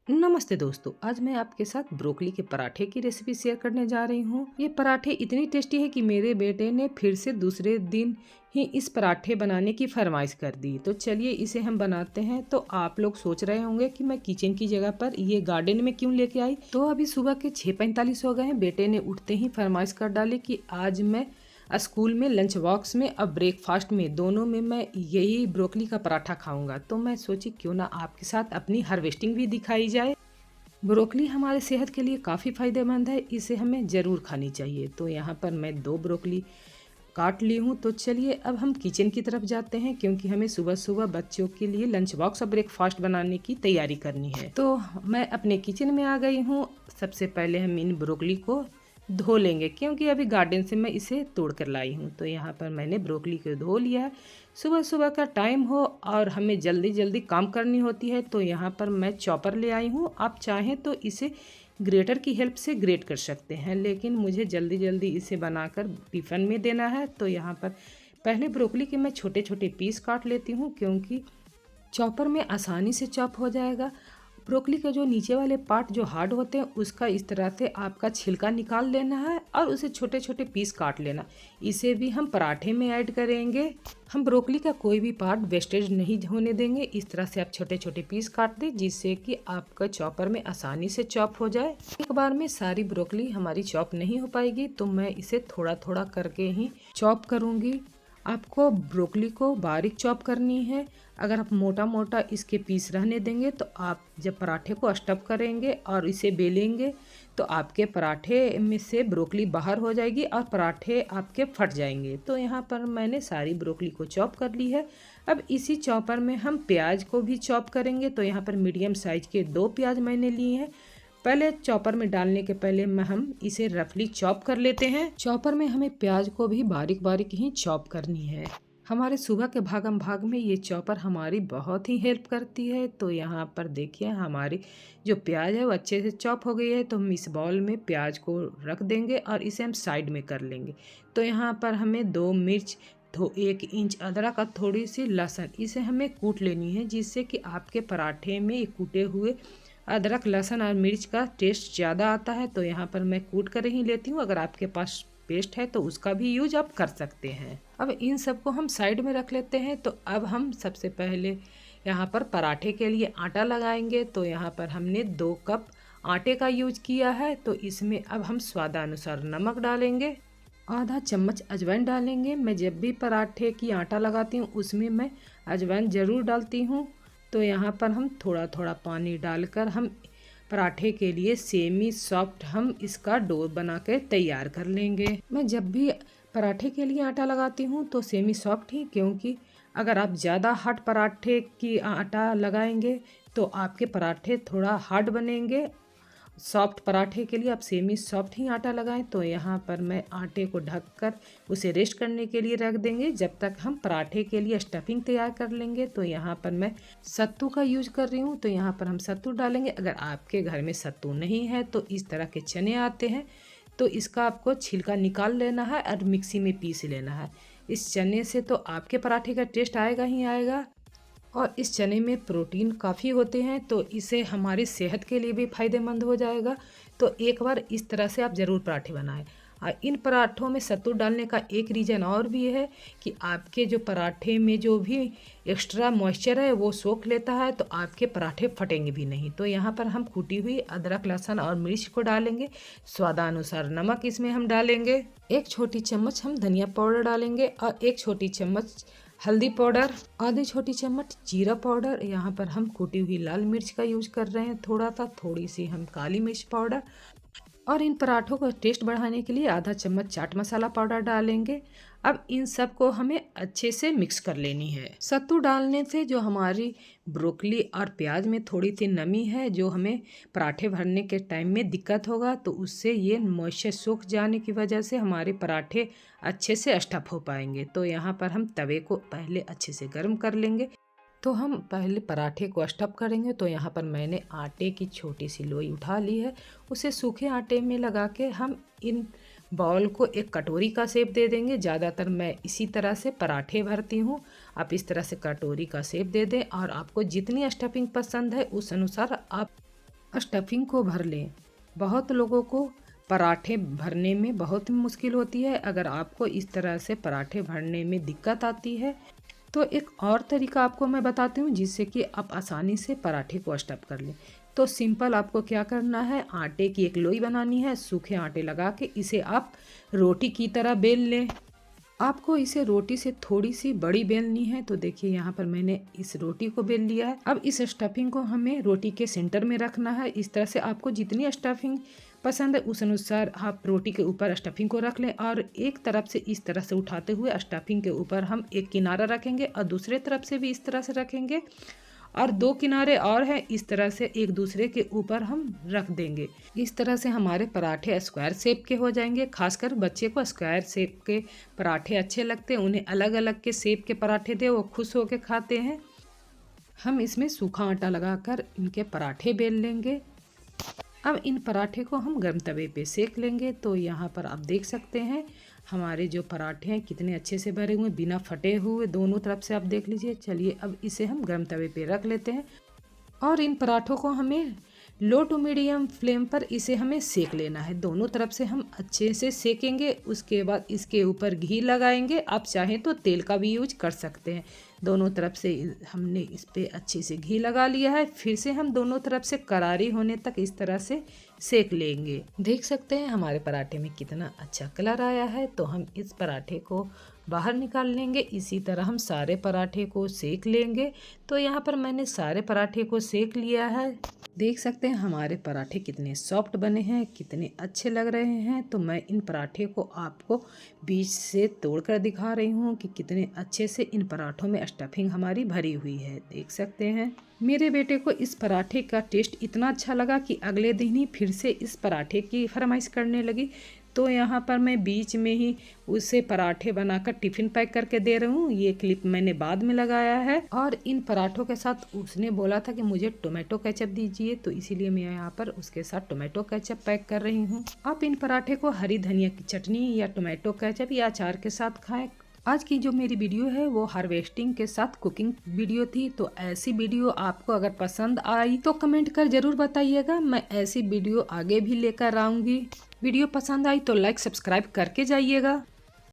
नमस्ते दोस्तों, आज मैं आपके साथ ब्रोकली के पराठे की रेसिपी शेयर करने जा रही हूँ। ये पराठे इतनी टेस्टी है कि मेरे बेटे ने फिर से दूसरे दिन ही इस पराठे बनाने की फरमाइश कर दी। तो चलिए इसे हम बनाते हैं। तो आप लोग सोच रहे होंगे कि मैं किचन की जगह पर ये गार्डन में क्यों लेके आई। तो अभी सुबह के 6:45 हो गए हैं। बेटे ने उठते ही फरमाइश कर डाली कि आज मैं स्कूल में लंच बॉक्स में और ब्रेकफास्ट में दोनों में मैं यही ब्रोकली का पराठा खाऊंगा। तो मैं सोची क्यों ना आपके साथ अपनी हार्वेस्टिंग भी दिखाई जाए। ब्रोकली हमारे सेहत के लिए काफ़ी फ़ायदेमंद है, इसे हमें ज़रूर खानी चाहिए। तो यहाँ पर मैं 2 ब्रोकली काट ली हूँ। तो चलिए अब हम किचन की तरफ जाते हैं, क्योंकि हमें सुबह सुबह बच्चों के लिए लंच बॉक्स और ब्रेकफास्ट बनाने की तैयारी करनी है। तो मैं अपने किचन में आ गई हूँ। सबसे पहले हम इन ब्रोकली को धो लेंगे, क्योंकि अभी गार्डन से मैं इसे तोड़ कर लाई हूँ। तो यहाँ पर मैंने ब्रोकली को धो लिया है। सुबह सुबह का टाइम हो और हमें जल्दी जल्दी काम करनी होती है, तो यहाँ पर मैं चॉपर ले आई हूँ। आप चाहें तो इसे ग्रेटर की हेल्प से ग्रेट कर सकते हैं, लेकिन मुझे जल्दी जल्दी इसे बनाकर टिफ़िन में देना है। तो यहाँ पर पहले ब्रोकली के मैं छोटे छोटे पीस काट लेती हूँ, क्योंकि चॉपर में आसानी से चॉप हो जाएगा। ब्रोकली के जो नीचे वाले पार्ट जो हार्ड होते हैं, उसका इस तरह से आपका छिलका निकाल लेना है और उसे छोटे छोटे पीस काट लेना। इसे भी हम पराठे में ऐड करेंगे। हम ब्रोकली का कोई भी पार्ट वेस्टेज नहीं होने देंगे। इस तरह से आप छोटे छोटे पीस काट दें, जिससे कि आपका चॉपर में आसानी से चॉप हो जाए। एक बार में सारी ब्रोकली हमारी चॉप नहीं हो पाएगी, तो मैं इसे थोड़ा थोड़ा करके ही चॉप करूँगी। आपको ब्रोकली को बारीक चॉप करनी है। अगर आप मोटा मोटा इसके पीस रहने देंगे, तो आप जब पराठे को स्टफ करेंगे और इसे बेलेंगे, तो आपके पराठे में से ब्रोकली बाहर हो जाएगी और पराठे आपके फट जाएंगे। तो यहाँ पर मैंने सारी ब्रोकली को चॉप कर ली है। अब इसी चॉपर में हम प्याज को भी चॉप करेंगे। तो यहाँ पर मीडियम साइज के 2 प्याज मैंने लिए हैं। पहले चॉपर में डालने के पहले हम इसे रफली चॉप कर लेते हैं। चॉपर में हमें प्याज को भी बारीक बारीक ही चॉप करनी है। हमारे सुबह के भागम भाग में ये चॉपर हमारी बहुत ही हेल्प करती है। तो यहाँ पर देखिए हमारी जो प्याज है वो अच्छे से चॉप हो गई है। तो हम इस बाउल में प्याज को रख देंगे और इसे हम साइड में कर लेंगे। तो यहाँ पर हमें 2 मिर्च, 1 इंच अदरक और थोड़ी सी लहसुन, इसे हमें कूट लेनी है, जिससे कि आपके पराठे में ये कूटे हुए अदरक, लहसुन और मिर्च का टेस्ट ज़्यादा आता है। तो यहाँ पर मैं कूट कर ही लेती हूँ। अगर आपके पास पेस्ट है तो उसका भी यूज आप कर सकते हैं। अब इन सबको हम साइड में रख लेते हैं। तो अब हम सबसे पहले यहाँ पर पराठे के लिए आटा लगाएंगे। तो यहाँ पर हमने 2 कप आटे का यूज किया है। तो इसमें अब हम स्वादानुसार नमक डालेंगे, आधा चम्मच अजवाइन डालेंगे। मैं जब भी पराठे की आटा लगाती हूँ उसमें मैं अजवाइन ज़रूर डालती हूँ। तो यहाँ पर हम थोड़ा थोड़ा पानी डालकर हम पराठे के लिए सेमी सॉफ्ट हम इसका डो बना के तैयार कर लेंगे। मैं जब भी पराठे के लिए आटा लगाती हूँ तो सेमी सॉफ्ट ही, क्योंकि अगर आप ज़्यादा हार्ड पराठे की आटा लगाएंगे तो आपके पराठे थोड़ा हार्ड बनेंगे। सॉफ्ट पराठे के लिए आप सेमी सॉफ्ट ही आटा लगाएं। तो यहाँ पर मैं आटे को ढककर उसे रेस्ट करने के लिए रख देंगे, जब तक हम पराठे के लिए स्टफिंग तैयार कर लेंगे। तो यहाँ पर मैं सत्तू का यूज कर रही हूँ। तो यहाँ पर हम सत्तू डालेंगे। अगर आपके घर में सत्तू नहीं है तो इस तरह के चने आते हैं, तो इसका आपको छिलका निकाल लेना है और मिक्सी में पीस लेना है। इस चने से तो आपके पराठे का टेस्ट आएगा ही आएगा। और इस चने में प्रोटीन काफ़ी होते हैं, तो इसे हमारी सेहत के लिए भी फ़ायदेमंद हो जाएगा। तो एक बार इस तरह से आप ज़रूर पराठे बनाएं। और इन पराठों में सत्तू डालने का एक रीज़न और भी है कि आपके जो पराठे में जो भी एक्स्ट्रा मॉइस्चर है वो सोख लेता है, तो आपके पराठे फटेंगे भी नहीं। तो यहाँ पर हम कूटी हुई अदरक, लहसुन और मिर्च को डालेंगे। स्वादानुसार नमक इसमें हम डालेंगे। 1 छोटी चम्मच हम धनिया पाउडर डालेंगे और 1 छोटी चम्मच हल्दी पाउडर, आधी छोटी चम्मच जीरा पाउडर। यहाँ पर हम कुटी हुई लाल मिर्च का यूज कर रहे हैं थोड़ा सा, थोड़ी सी हम काली मिर्च पाउडर, और इन पराठों का टेस्ट बढ़ाने के लिए आधा चम्मच चाट मसाला पाउडर डालेंगे। अब इन सब को हमें अच्छे से मिक्स कर लेनी है। सत्तू डालने से जो हमारी ब्रोकली और प्याज में थोड़ी सी नमी है, जो हमें पराठे भरने के टाइम में दिक्कत होगा, तो उससे ये मॉइस्चर सूख जाने की वजह से हमारे पराठे अच्छे से स्टफ हो पाएंगे। तो यहाँ पर हम तवे को पहले अच्छे से गर्म कर लेंगे। तो हम पहले पराठे को स्टफ करेंगे। तो यहाँ पर मैंने आटे की छोटी सी लोई उठा ली है, उसे सूखे आटे में लगा के हम इन बाउल को एक कटोरी का शेप दे देंगे। ज़्यादातर मैं इसी तरह से पराठे भरती हूँ। आप इस तरह से कटोरी का शेप दे दें और आपको जितनी स्टफिंग पसंद है उस अनुसार आप स्टफिंग को भर लें। बहुत लोगों को पराठे भरने में बहुत मुश्किल होती है। अगर आपको इस तरह से पराठे भरने में दिक्कत आती है तो एक और तरीका आपको मैं बताती हूँ जिससे कि आप आसानी से पराठे को स्टफ कर लें। तो सिंपल आपको क्या करना है, आटे की एक लोई बनानी है, सूखे आटे लगा के इसे आप रोटी की तरह बेल लें। आपको इसे रोटी से थोड़ी सी बड़ी बेलनी है। तो देखिए यहाँ पर मैंने इस रोटी को बेल लिया है। अब इस स्टफिंग को हमें रोटी के सेंटर में रखना है। इस तरह से आपको जितनी स्टफिंग पसंद है उस अनुसार आप रोटी के ऊपर स्टफिंग को रख लें और एक तरफ से इस तरह से उठाते हुए स्टफिंग के ऊपर हम एक किनारा रखेंगे और दूसरे तरफ से भी इस तरह से रखेंगे और दो किनारे और हैं, इस तरह से एक दूसरे के ऊपर हम रख देंगे। इस तरह से हमारे पराठे स्क्वायर शेप के हो जाएंगे। खासकर बच्चे को स्क्वायर शेप के पराठे अच्छे लगते हैं, उन्हें अलग अलग के शेप के पराठे दे वो खुश होकर खाते हैं। हम इसमें सूखा आटा लगाकर इनके पराठे बेल लेंगे। अब इन पराठे को हम गर्म तवे पे सेक लेंगे। तो यहाँ पर आप देख सकते हैं हमारे जो पराठे हैं कितने अच्छे से भरे हुए, बिना फटे हुए, दोनों तरफ से आप देख लीजिए। चलिए अब इसे हम गर्म तवे पे रख लेते हैं और इन पराठों को हमें लो टू मीडियम फ्लेम पर इसे हमें सेक लेना है। दोनों तरफ से हम अच्छे से सेकेंगे। उसके बाद इसके ऊपर घी लगाएंगे। आप चाहें तो तेल का भी यूज कर सकते हैं। दोनों तरफ से हमने इस पे अच्छे से घी लगा लिया है। फिर से हम दोनों तरफ से करारी होने तक इस तरह से सेक लेंगे। देख सकते हैं हमारे पराठे में कितना अच्छा कलर आया है। तो हम इस पराठे को बाहर निकाल लेंगे। इसी तरह हम सारे पराठे को सेक लेंगे। तो यहाँ पर मैंने सारे पराठे को सेक लिया है। देख सकते हैं हमारे पराठे कितने सॉफ्ट बने हैं, कितने अच्छे लग रहे हैं। तो मैं इन पराठे को आपको बीच से तोड़कर दिखा रही हूँ कि कितने अच्छे से इन पराठों में स्टफिंग हमारी भरी हुई है। देख सकते हैं मेरे बेटे को इस पराठे का टेस्ट इतना अच्छा लगा कि अगले दिन ही फिर से इस पराठे की फरमाइश करने लगी। तो यहाँ पर मैं बीच में ही उसे पराठे बनाकर टिफ़िन पैक करके दे रही हूँ। ये क्लिप मैंने बाद में लगाया है। और इन पराठों के साथ उसने बोला था कि मुझे टोमेटो केचप दीजिए, तो इसीलिए मैं यहाँ पर उसके साथ टोमेटो केचप पैक कर रही हूँ। आप इन पराठे को हरी धनिया की चटनी या टोमेटो केचप या अचार के साथ खाएं। आज की जो मेरी वीडियो है वो हार्वेस्टिंग के साथ कुकिंग वीडियो थी। तो ऐसी वीडियो आपको अगर पसंद आई तो कमेंट कर जरूर बताइएगा। मैं ऐसी वीडियो आगे भी लेकर आऊँगी। वीडियो पसंद आई तो लाइक सब्सक्राइब करके जाइएगा।